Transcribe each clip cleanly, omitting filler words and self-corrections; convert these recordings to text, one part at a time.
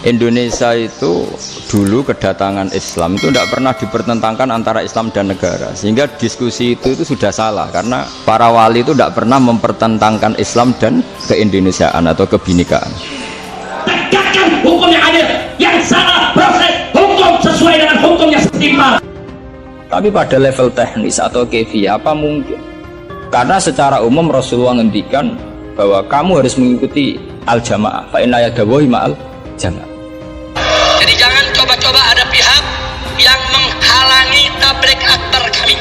Indonesia itu dulu kedatangan Islam itu tidak pernah dipertentangkan antara Islam dan negara, sehingga diskusi itu sudah salah karena para wali itu tidak pernah mempertentangkan Islam dan keindonesiaan atau kebinekaan. Tegakkan hukum yang adil, yang salah proses hukum sesuai dengan hukum yang setimpal. Tapi pada level teknis atau kefiyah apa mungkin? Karena secara umum Rasulullah ngendikan bahwa kamu harus mengikuti al-jamaah, fa inna yadawahi ma'al jamaah. Jadi jangan coba-coba ada pihak yang menghalangi tabligh akbar kami.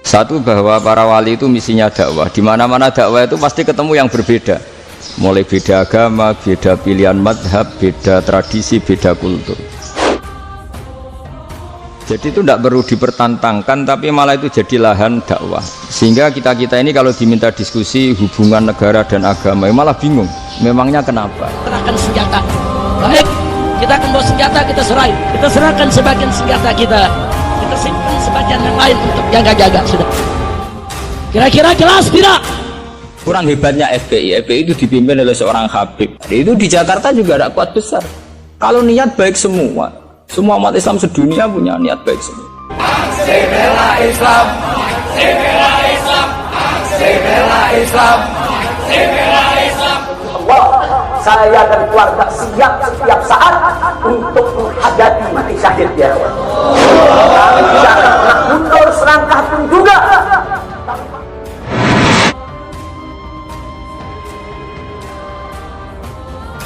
Satu, bahwa para wali itu misinya dakwah. Di mana-mana dakwah itu pasti ketemu yang berbeda. Mulai beda agama, beda pilihan madhab, beda tradisi, beda kultur. Jadi itu tidak perlu dipertentangkan, tapi malah itu jadi lahan dakwah. Sehingga kita-kita ini kalau diminta diskusi hubungan negara dan agama, malah bingung. Memangnya kenapa? Serahkan senjata. Baik, kita akan bawa senjata, kita serahin. Kita serahkan sebagian senjata kita. Kita simpan sebagian yang lain untuk jaga-jaga sudah. Kira-kira jelas tidak? Kurang hebatnya FPI. FPI itu dipimpin oleh seorang Habib. Itu di Jakarta juga ada kuat besar. Kalau niat baik semua umat Islam sedunia punya niat baik semua. Aksi bela Islam, aksi bela Islam, aksi bela Islam, aksi bela Islam. Saya dan keluarga siap setiap saat untuk menghadapi mati syahid ya Allah. Kami tidak akan pernah mundur selangkah pun juga.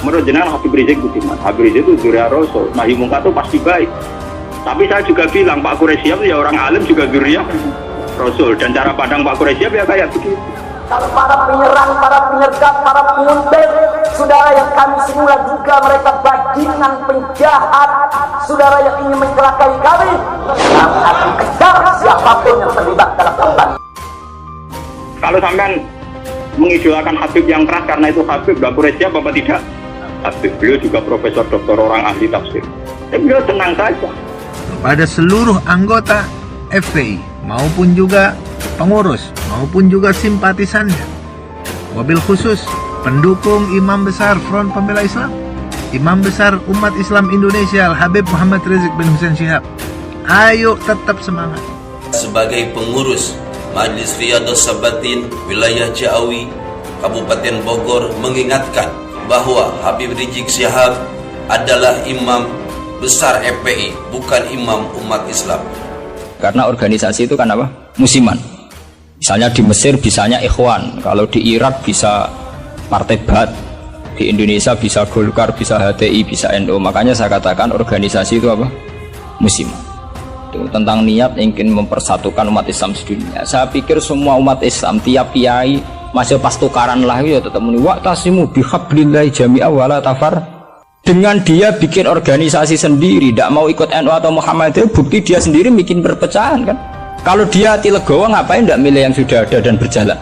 Menurut jenengan Habib Rizik Budiman, Habib Rizik itu dzurriyyah Rasul, nahi mungkar itu pasti baik. Tapi saya juga bilang Pak Quraisyhab ya orang alim juga dzurriyyah Rasul, dan cara pandang Pak Quraisyhab ya kayak begitu. Kalau para penyerang, para penyergap, para penguntit, saudara yang kami semula juga mereka bajingan penjahat, saudara yang ingin mencelakai kami akan kejar siapapun yang terlibat dalam kampanye. Kalau sampean mengidolakan Habib yang keras karena itu Habib, Pak Quraisyhab apa tidak? Habib, beliau juga profesor doktor orang ahli tafsir. Tapi beliau tenang saja. Pada seluruh anggota FPI maupun juga pengurus maupun juga simpatisannya, wabil khusus pendukung Imam Besar Front Pembela Islam, Imam Besar Umat Islam Indonesia Al-Habib Muhammad Rizik bin Hussein Syihab, ayo tetap semangat. Sebagai pengurus Majelis Riyadhus Sabatin Wilayah Ciawi Kabupaten Bogor mengingatkan bahwa Habib Rizik Syihab adalah imam besar FPI, bukan imam umat Islam. Karena organisasi itu kan apa? Musiman. Misalnya di Mesir bisanya Ikhwan, kalau di Irak bisa Partai Ba'ath, di Indonesia bisa Golkar, bisa HTI, bisa NU. Makanya saya katakan organisasi itu apa? Musiman. Itu tentang niat ingin mempersatukan umat Islam sedunia. Saya pikir semua umat Islam, tiap kiai masih pas tukaran lah ya tetap muni wa'tasimu bihablillahi jami'a wala tafar. Dengan dia bikin organisasi sendiri, tidak mau ikut NU atau Muhammadiyah, bukti dia sendiri bikin perpecahan kan. Kalau dia hati legowo ngapain tidak milih yang sudah ada dan berjalan?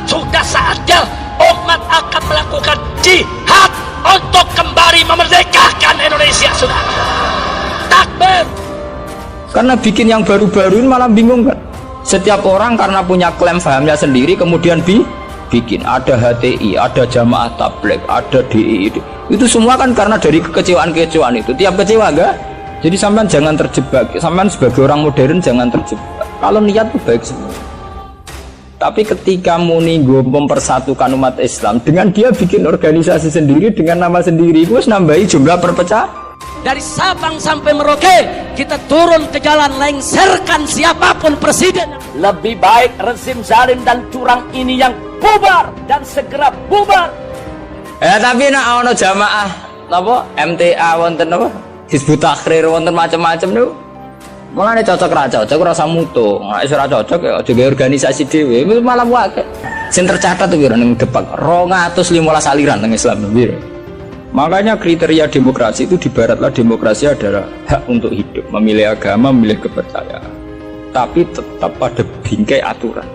Sudah saatnya umat akan melakukan jihad untuk kembali memerdekakan Indonesia sudah. Takbir. Karena bikin yang baru-baru ini malah bingung kan. Setiap orang karena punya klaim fahamnya sendiri kemudian bikin ada HTI, ada Jamaah Tabligh, ada DI. Itu semua kan karena dari kekecewaan-kekecewaan itu. Tiap kecewa enggak? Jadi sampean jangan terjebak. Sampean sebagai orang modern jangan terjebak. Kalau niat itu baik semua. Tapi ketika muni mempersatukan umat Islam dengan dia bikin organisasi sendiri dengan nama sendiri, itu nambahi jumlah perpecahan. Dari Sabang sampai Merauke kita turun ke jalan lengserkan siapapun presiden. Lebih baik rezim zalim dan curang ini yang bubar dan segera bubar. Tapi nak ono jamaah napa MTA wonten napa Hizbut Tahrir wonten macam-macam niku. Mulane cocok ra cocok ora usah mutu. Nek ora cocok ya aja organisasi dhewe malah wae. Sing tercatat tuh ning Depak 215 aliran teng Islam piro. Makanya kriteria demokrasi itu di barat lah, demokrasi adalah hak untuk hidup, memilih agama, memilih kepercayaan, tapi tetap pada bingkai aturan.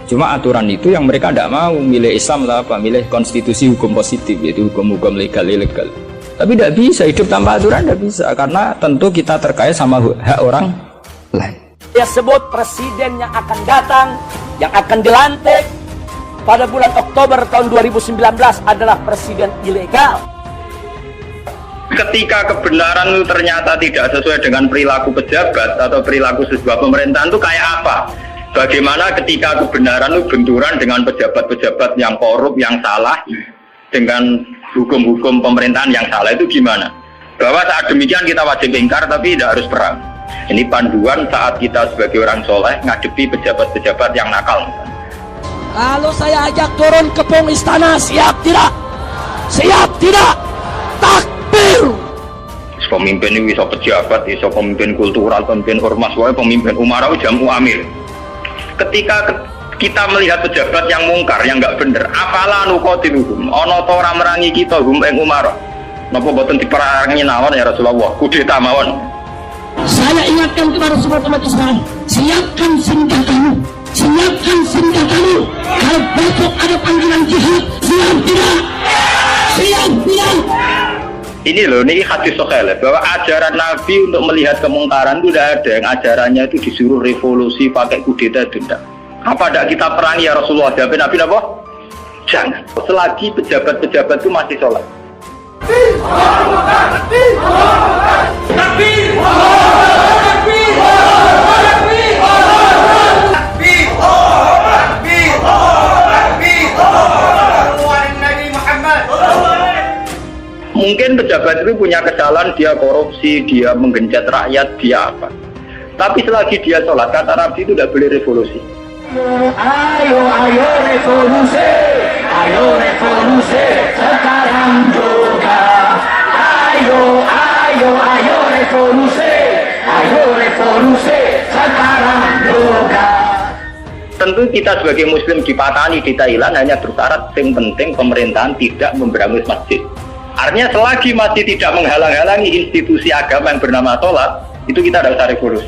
Cuma aturan itu yang mereka tidak mau, milih Islam lah apa, milih konstitusi hukum positif, yaitu hukum-hukum legal ilegal. Tapi tidak bisa hidup tanpa aturan, tidak bisa, karena tentu kita terkait sama hak orang lain. Dia sebut presiden yang akan datang, yang akan dilantik pada bulan Oktober tahun 2019 adalah presiden ilegal. ketika kebenaran itu ternyata tidak sesuai dengan perilaku pejabat atau perilaku sebuah pemerintahan itu kayak apa? Bagaimana ketika kebenaran itu benturan dengan pejabat-pejabat yang korup, yang salah, dengan hukum-hukum pemerintahan yang salah, itu gimana? Bahwa saat demikian kita wajib ingkar tapi tidak harus perang. Ini panduan saat kita sebagai orang soleh ngadepi pejabat-pejabat yang nakal. Kalau saya ajak turun ke pung istana, siap tidak? Siap tidak? Takbir! Pemimpin ini bisa pejabat, bisa pemimpin kultural, pemimpin ormas, pemimpin umara, jamu amir. Ketika kita melihat pejabat yang mungkar, yang nggak bener, apalah nukotiluhum, ono tora merangi kita hum ing umara. Napa boten diperangi nawon ya Rasulullah, kudeta mawon. Saya ingatkan kepada semua umat Islam, siapkan senjatamu, siapkan senjatamu. Kalau besok ada panggilan jihad, siap tidak? Siap tidak? Ini loh, ini hadis sahih bahwa ajaran Nabi untuk melihat kemungkaran itu tidak ada. Yang ajarannya itu disuruh revolusi pakai kudeta itu tidak. Apa tidak kita perangi ya Rasulullah? Jawab Nabi apa? Jangan. Selagi pejabat-pejabat itu masih sholat. Mungkin pejabat itu punya kesalahan, dia korupsi, dia menggencet rakyat, dia apa. Tapi selagi dia sholat, kata Nabi itu tidak boleh revolusi. Ayo revolusi, sekarang juga. Ayo revolusi, sekarang juga. Tentu kita sebagai muslim di Patani, di Thailand hanya bersyarat yang penting pemerintahan tidak memberangus masjid. Artinya selagi masih tidak menghalang-halangi institusi agama yang bernama sholat, itu kita tidak usah revolusi.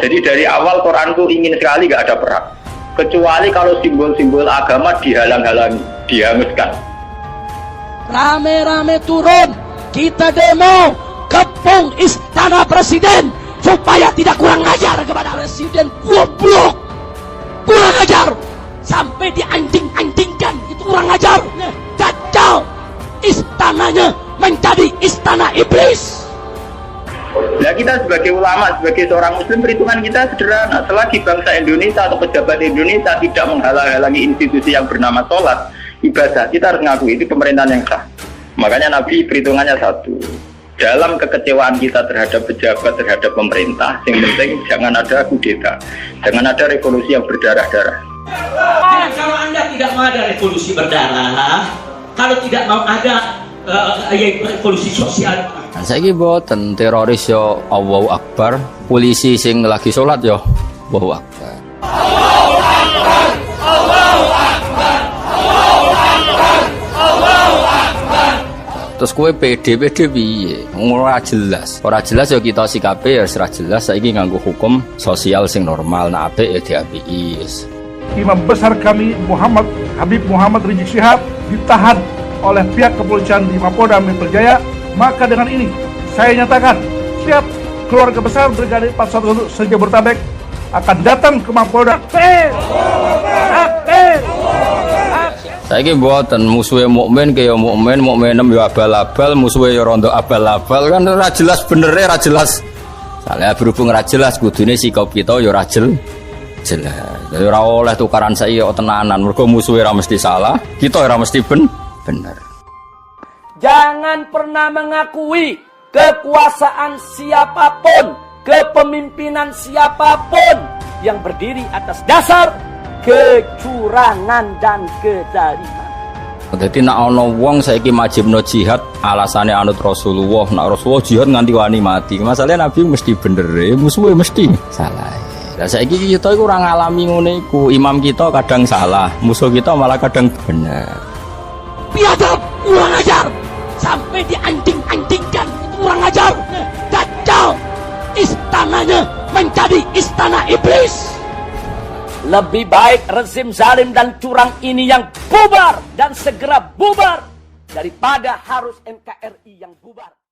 Jadi dari awal Quran itu ingin sekali nggak ada perang, kecuali kalau simbol-simbol agama dihalang-halangi, dihanguskan. Rame-rame turun, kita demo kepung istana presiden supaya tidak kurang ajar kepada presiden. Goblok, kurang ajar sampai dianjing-anjingkan, itu kurang ajar. Kacau, istananya menjadi istana iblis. Nah kita sebagai ulama, sebagai seorang muslim, perhitungan kita sederhana. Selagi bangsa Indonesia atau pejabat Indonesia tidak menghalang-halangi institusi yang bernama sholat, ibadah, kita harus ngakui itu pemerintahan yang sah. Makanya Nabi perhitungannya satu. Dalam kekecewaan kita terhadap pejabat, terhadap pemerintah, yang penting jangan ada kudeta, jangan ada revolusi yang berdarah-darah. Kalau Anda tidak mau ada revolusi berdarah, kalau tidak mau ada revolusi sosial, Saiki boten teroris yo Allahu Akbar, polisi sing lagi sholat yo Allahu Akbar. Allahu Akbar, Allahu Akbar, Allahu Akbar, Allahu Akbar. Terus kowe PD piye? Ora jelas. Ora jelas yo kita sikape ya ora jelas. Saiki nganggo hukum sosial sing normal, nek apik ya diapiki. Imam besar kami Habib Muhammad Rizik Syihab ditahan oleh pihak kepolisian di Mapolda Metro Jaya. Maka dengan ini saya nyatakan siap keluarga besar Brigade 411 se-Jabodetabek akan datang ke Mapolda. Saiki mboten musuhe mukmin kaya mukmin, mukminem yo abal-abal, musuhe yo rondo abal-abal, kan ora jelas benere, ora jelas. Soalnya berhubung ora jelas kudune sikap kita yo ora jelas. Jadi ora oleh tukaran saiki yo tenanan, mergo musuhe ora mesti salah, kita ora mesti bener. Jangan pernah mengakui kekuasaan siapapun, kepemimpinan siapapun yang berdiri atas dasar kecurangan dan kezaliman. Jadi nak ana wong saiki majibno jihad alasane anut Rasulullah, nak Rasulullah jihad nganti wani mati. Masalahnya Nabi mesti bener, musuhe mesti salah. Lah saiki kita iku ora ngalami ngene iku. Imam kita kadang salah, musuh kita malah kadang bener. Biadab, kurang ajar sampai dianjing-anjingkan, itu kurang ajar. Kacau, istananya menjadi istana iblis. Lebih baik rezim zalim dan curang ini yang bubar dan segera bubar daripada harus NKRI yang bubar.